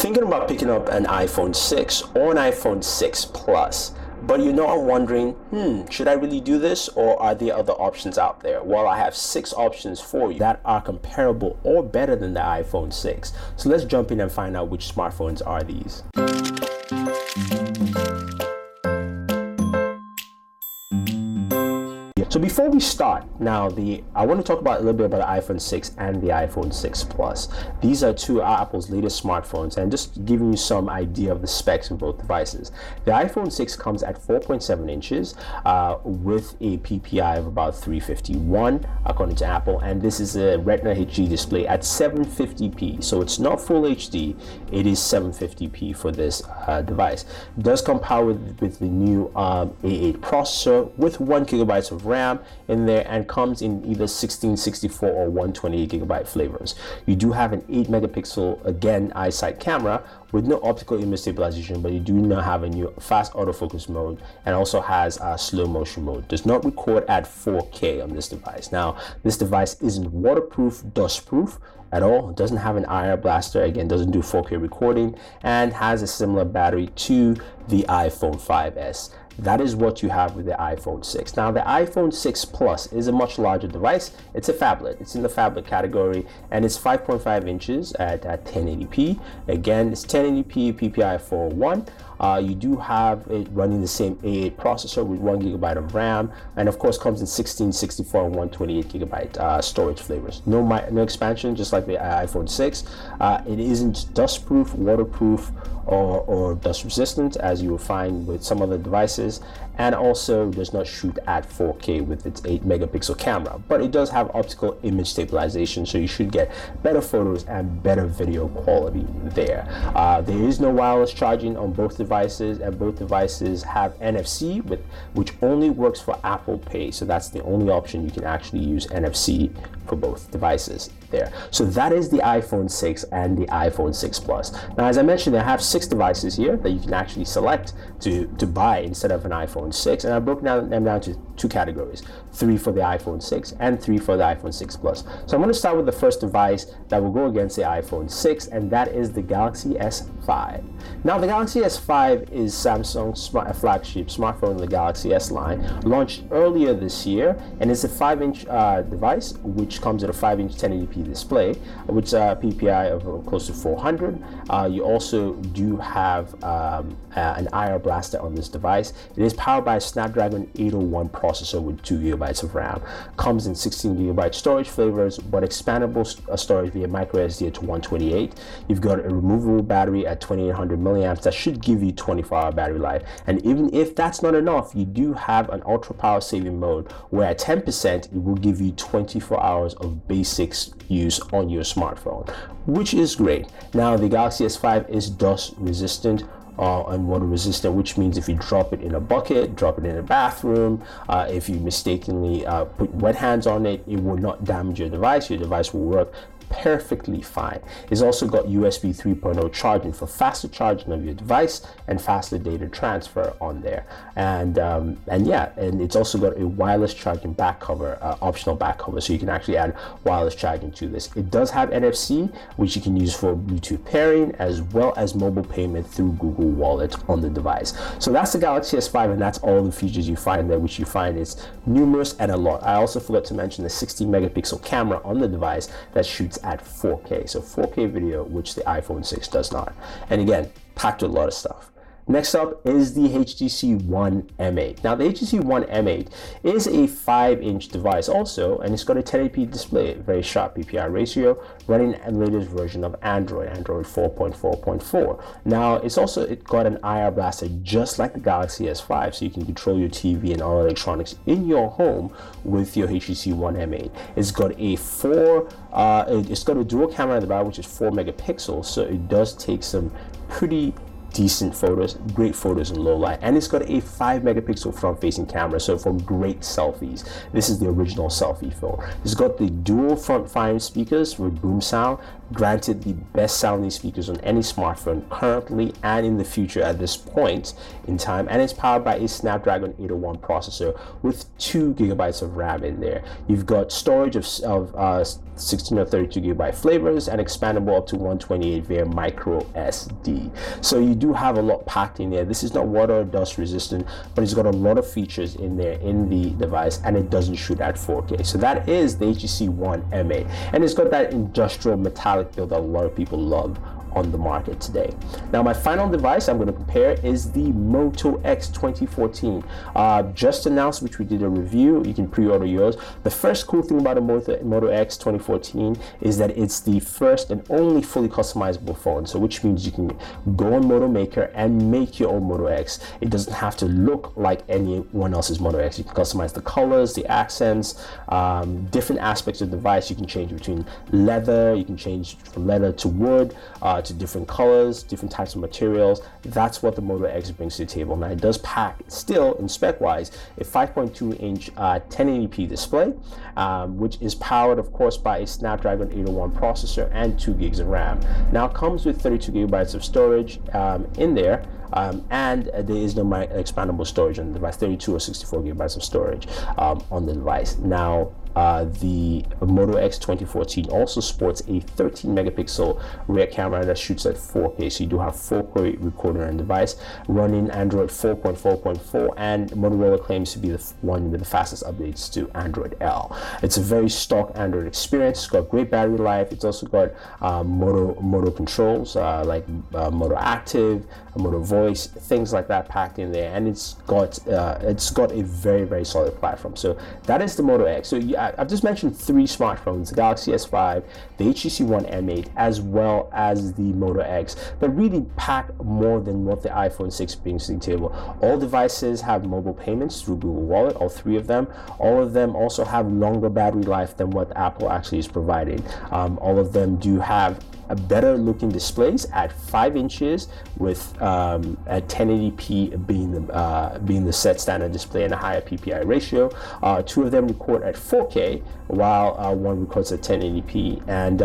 thinking about picking up an iPhone 6 or an iPhone 6 Plus, but you're not wondering, should I really do this, or are there other options out there? Well, I have 6 options for you that are comparable or better than the iPhone 6. So let's jump in and find out which smartphones are these. So before we start, now I want to talk about a little bit about the iPhone 6 and the iPhone 6 Plus. These are two of Apple's latest smartphones, and just giving you some idea of the specs of both devices. The iPhone 6 comes at 4.7 inches with a PPI of about 351 according to Apple, and this is a Retina HD display at 750p. So it's not full HD, it is 750p for this device. It does come powered with the new A8 processor with 1 GB of RAM in there, and comes in either 16, 64 or 128 gigabyte flavors. You do have an 8 megapixel again eyesight camera with no optical image stabilization, but you do now have a new fast autofocus mode, and also has a slow motion mode. Does not record at 4K on this device. Now, this device isn't waterproof, dustproof at all. It doesn't have an IR blaster, again doesn't do 4K recording, and has a similar battery to the iPhone 5S. That is what you have with the iPhone 6. Now, the iPhone 6 Plus is a much larger device. It's a phablet. It's in the phablet category, and it's 5.5 inches at 1080p. Again, it's 1080p, PPI 401. You do have it running the same A8 processor with 1 GB of RAM, and of course comes in 16, 64, and 128 GB storage flavors. No expansion, just like the iPhone 6. It isn't dustproof, waterproof, or dust resistant as you will find with some other devices, and also does not shoot at 4K with its 8 megapixel camera, but it does have optical image stabilization, so you should get better photos and better video quality there. There is no wireless charging on both devices, and both devices have NFC, which only works for Apple Pay, so that's the only option you can actually use NFC for both devices there. So that is the iPhone 6 and the iPhone 6 Plus. Now, as I mentioned, I have 6 devices here that you can actually select to buy instead of an iPhone 6, and I broke them down to 2 categories, 3 for the iPhone 6 and 3 for the iPhone 6 Plus. So I'm going to start with the first device that will go against the iPhone 6, and that is the Galaxy S5. Now, the Galaxy S5 is Samsung's flagship smartphone in the Galaxy S line, launched earlier this year, and it's a 5-inch device which comes with a 5-inch 1080p display, which is a PPI of close to 400. You also do have an IR blaster on this device. It is powered by a Snapdragon 801 processor with 2 GB of RAM. Comes in 16 GB storage flavors, but expandable storage via micro SD to 128. You've got a removable battery at 2800 milliamps that should give you 24-hour battery life. And even if that's not enough, you do have an ultra power saving mode where at 10% it will give you 24 hours of basic use on your smartphone, which is great. Now, the Galaxy S5 is dust resistant and water resistant, which means if you drop it in a bucket, drop it in a bathroom, if you mistakenly put wet hands on it, it will not damage your device. Your device will work perfectly fine. It's also got USB 3.0 charging for faster charging of your device and faster data transfer on there. And it's also got a wireless charging back cover, optional back cover, so you can actually add wireless charging to this. It does have NFC, which you can use for Bluetooth pairing, as well as mobile payment through Google Wallet on the device. So that's the Galaxy S5, and that's all the features you find there, which you find is numerous and a lot. I also forgot to mention the 16 megapixel camera on the device that shoots at 4K, so 4K video, which the iPhone 6 does not. And again, packed with a lot of stuff. Next up is the HTC One M8. Now, the HTC One M8 is a 5-inch device also, and it's got a 1080p display, very sharp PPI ratio, running the latest version of Android 4.4.4. Now, it's got an IR blaster just like the Galaxy S5, so you can control your TV and all electronics in your home with your HTC One M8. It's got a dual camera at the back, which is 4 megapixels, so it does take some pretty decent photos, great photos in low light, and it's got a 5 megapixel front facing camera, so for great selfies. This is the original selfie phone. It's got the dual front firing speakers with boom sound, granted the best sounding speakers on any smartphone currently and in the future at this point in time, and it's powered by a Snapdragon 801 processor with 2 gigabytes of RAM in there. You've got storage of 16 or 32 gigabyte flavors and expandable up to 128 via micro SD. So you do have a lot packed in there. This is not water or dust resistant, but it's got a lot of features in there in the device, and it doesn't shoot at 4K. So that is the HTC One M8, and it's got that industrial metallic build that a lot of people love on the market today. Now, my final device I'm going to compare is the Moto X 2014. Just announced, which we did a review. You can pre-order yours. The first cool thing about a Moto X 2014 is that it's the first and only fully customizable phone. So which means you can go on Moto Maker and make your own Moto X. It doesn't have to look like anyone else's Moto X. You can customize the colors, the accents, different aspects of the device. You can change between leather, you can change from leather to wood, to different colors, different types of materials. That's what the Moto X brings to the table. Now, it does pack, still in spec wise, a 5.2 inch 1080p display, which is powered of course by a Snapdragon 801 processor and 2 gigs of RAM. Now, it comes with 32 gigabytes of storage in there, and there is no expandable storage on the device, 32 or 64 gigabytes of storage on the device. Now, the Moto X 2014 also sports a 13 megapixel rear camera that shoots at 4K, so you do have 4K recorder on the device, running Android 4.4.4, and Motorola claims to be the one with the fastest updates to Android L. It's a very stock Android experience. It's got great battery life. It's also got Moto controls like Moto Active, Moto Voice, things like that packed in there, and it's got a very solid platform. So that is the Moto X. So I've just mentioned 3 smartphones: the Galaxy S5, the HTC One M8, as well as the Moto X, that really pack more than what the iPhone 6 brings to the table. All devices have mobile payments through Google Wallet, all 3 of them. All of them also have longer battery life than what Apple actually is providing. All of them do have a better looking displays at 5 inches with at 1080p being the set standard display and a higher PPI ratio. 2 of them record at 4K while one records at 1080p, and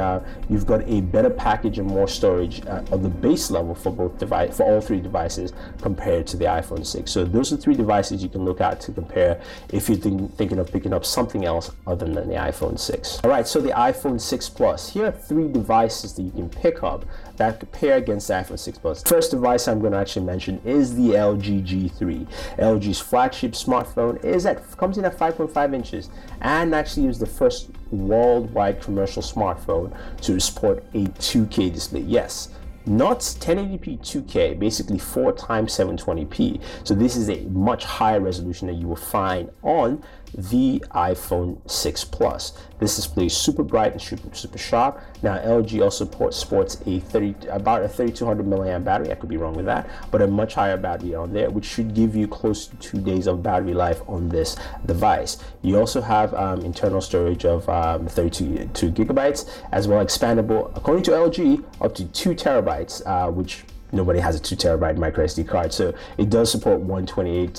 you've got a better package and more storage of the base level for all 3 devices compared to the iPhone 6. So those are 3 devices you can look at to compare if you're thinking of picking up something else other than the iPhone 6. All right, so the iPhone 6 Plus. Here are 3 devices that you can pick up that compare against the iPhone 6 Plus. First device I'm going to actually mention is the LG G3. LG's flagship smartphone comes in at 5.5 inches and actually is the first worldwide commercial smartphone to support a 2K display. Yes, not 1080p 2K, basically 4 times 720p. So this is a much higher resolution that you will find on the iPhone 6 Plus. This display is super bright and super sharp. Now, LG also sports about a 3200 milliamp battery. I could be wrong with that, but a much higher battery on there, which should give you close to 2 days of battery life on this device. You also have internal storage of 32 gigabytes, as well expandable, according to LG, up to 2 terabytes, which nobody has a 2 terabyte micro SD card, so it does support 128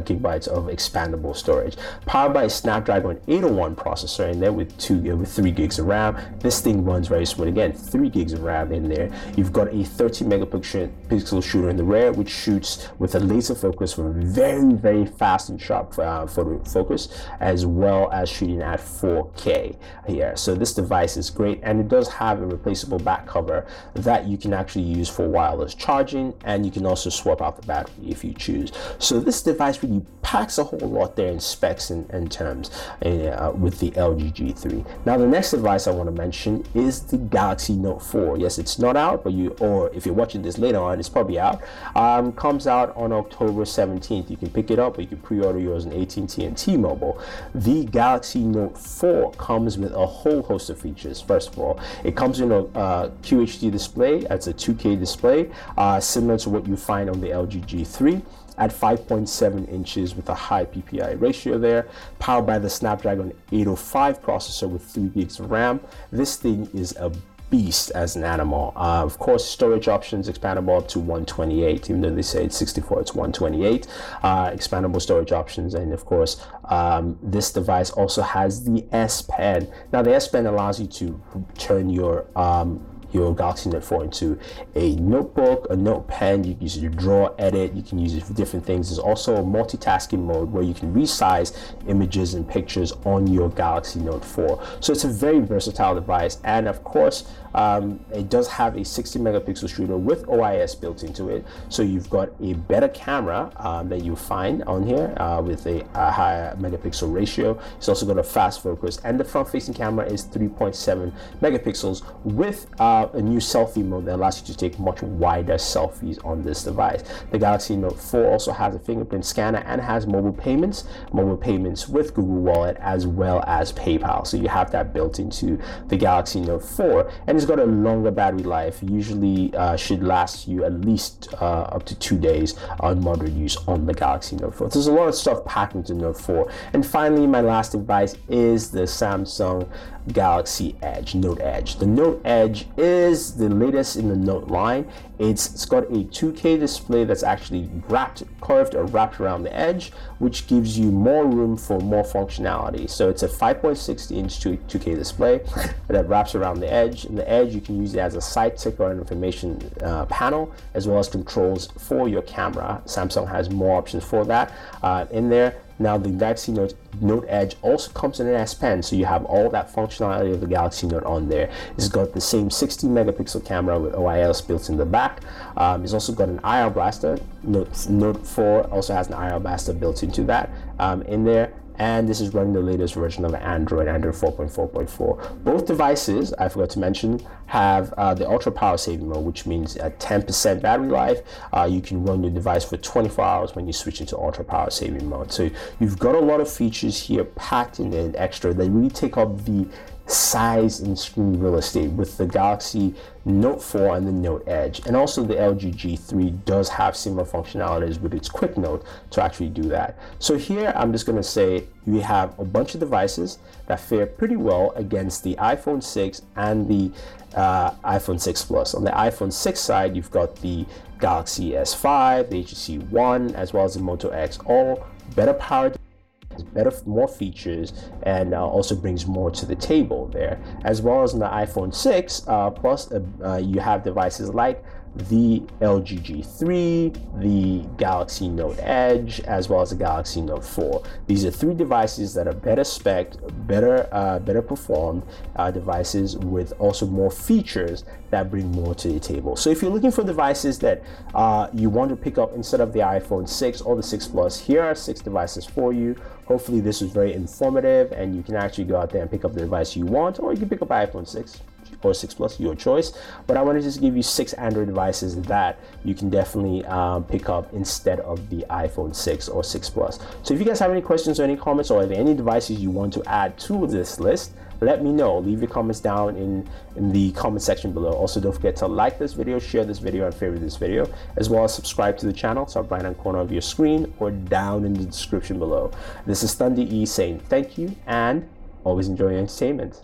gigabytes of expandable storage. Powered by a Snapdragon 801 processor in there with 3 gigs of RAM. This thing runs very smooth. Again, 3 gigs of RAM in there. You've got a 13 megapixel shooter in the rear, which shoots with a laser focus for very fast and sharp photo focus, as well as shooting at 4K here. So this device is great, and it does have a replaceable back cover that you can actually use for wireless charging, and you can also swap out the battery if you choose. So this device really packs a whole lot there in specs and terms with the LG G3. Now, the next device I want to mention is the Galaxy Note 4. Yes, it's not out, but if you're watching this later on, it's probably out. Comes out on October 17th. You can pick it up, or you can pre-order yours on AT&T and T-Mobile. The Galaxy Note 4 comes with a whole host of features. First of all, it comes in a QHD display. That's a 2K display. Similar to what you find on the LG G3 at 5.7 inches with a high PPI ratio there, powered by the Snapdragon 805 processor with 3 gigs of RAM. This thing is a beast as an animal. Of course, storage options expandable up to 128, even though they say it's 64, it's 128. Expandable storage options, and of course, this device also has the S Pen. Now, the S Pen allows you to turn your Galaxy Note 4 into a notebook, a note pen. You can use it to draw, edit, you can use it for different things. There's also a multitasking mode where you can resize images and pictures on your Galaxy Note 4. So it's a very versatile device, and of course, it does have a 60 megapixel shooter with OIS built into it. So you've got a better camera that you find on here with a higher megapixel ratio. It's also got a fast focus, and the front-facing camera is 3.7 megapixels with a new selfie mode that allows you to take much wider selfies on this device. The Galaxy Note 4 also has a fingerprint scanner and has mobile payments with Google Wallet as well as PayPal. So you have that built into the Galaxy Note 4, and it's got a longer battery life. Usually should last you at least up to 2 days on moderate use on the Galaxy Note 4. There's a lot of stuff packed into Note 4. And finally, my last device is the Samsung Galaxy Edge, Note Edge. The Note Edge is the latest in the Note line. It's got a 2K display that's actually curved or wrapped around the edge, which gives you more room for more functionality. So it's a 5.6-inch 2K display that wraps around the edge. And the edge, you can use it as a side ticker and information panel, as well as controls for your camera. Samsung has more options for that in there. Now, the Galaxy Note Edge also comes in an S Pen, so you have all that functionality of the Galaxy Note on there. It's got the same 60 megapixel camera with OIS built in the back. It's also got an IR blaster. Note 4 also has an IR blaster built into that in there. And this is running the latest version of Android 4.4.4. Both devices, I forgot to mention, have the ultra power saving mode, which means at 10% battery life, you can run your device for 24 hours when you switch into ultra power saving mode. So you've got a lot of features here packed in an extra that really take up the size and screen real estate with the Galaxy Note 4 and the Note Edge. And also the LG G3 does have similar functionalities with its quick note to actually do that. So here I'm just going to say you have a bunch of devices that fare pretty well against the iPhone 6 and the iPhone 6 Plus. On the iPhone 6 side, you've got the Galaxy S5, the HTC One, as well as the Moto X, all better powered, more features, and also brings more to the table there. As well as in the iPhone 6 Plus, you have devices like the LG G3, the Galaxy Note Edge, as well as the Galaxy Note 4. These are three devices that are better spec, better performed devices with also more features that bring more to the table. So if you're looking for devices that you want to pick up instead of the iPhone 6 or the 6 Plus, here are 6 devices for you. Hopefully this was very informative and you can actually go out there and pick up the device you want, or you can pick up iPhone 6 or 6 Plus, your choice. But I want to just give you 6 Android devices that you can definitely pick up instead of the iPhone 6 or 6 Plus. So if you guys have any questions or any comments, or any devices you want to add to this list, let me know. Leave your comments down in the comment section below. Also, don't forget to like this video, share this video, and favorite this video, as well as subscribe to the channel. It's up right hand corner of your screen or down in the description below. This is Thunder E saying thank you and always enjoy your entertainment.